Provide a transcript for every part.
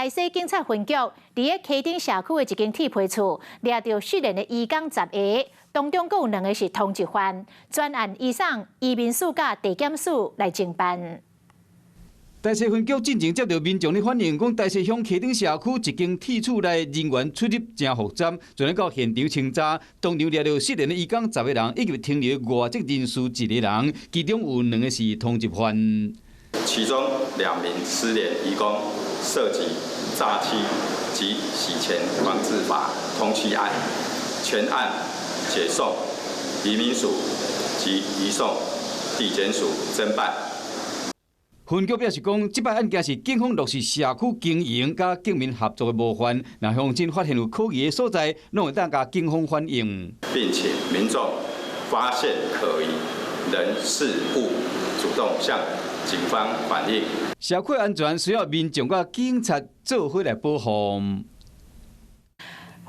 台西警察分局伫咧溪顶社区的一间铁皮厝，掠到失联的渔工10个，当中佫有2个是通缉犯，专案移送移民署甲地检署来侦办。 台西分局进前接到民众的反映，讲台西乡溪顶社区一间铁厝内人员出入真复杂，昨日到现场清查，当场掠到失联的渔工10个人，以及停留外籍人士1个人，其中有2个是通缉犯。其中2名失联渔工涉及诈欺及洗钱防治法通缉案，全案解送移民署及移送地检署侦办。 分局表示讲，这摆案件是警方落实社区经营甲警民合作的模范。若乡亲发现有可疑的所在，拢会当甲警方反映，并且民众发现可疑人事物，主动向警方反映。社区安全需要民众甲警察做伙来保护。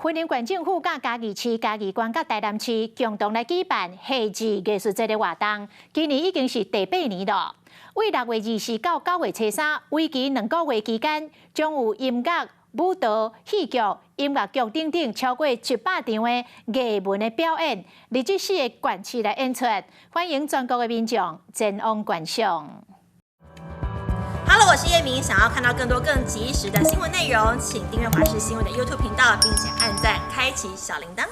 云林县政府甲嘉义市、嘉义县甲台南市共同来举办夏至艺术节的活动，今年已经是第8年了。为6月24到9月初3，为期2个月期间，将有音乐、舞蹈、戏剧、音乐剧等等超过700场的艺文的表演，24市的县市来演出，欢迎全国的民众前往观赏。 Hello， 我是叶明。想要看到更多更及时的新闻内容，请订阅华视新闻的 YouTube 频道，并且按赞、开启小铃铛。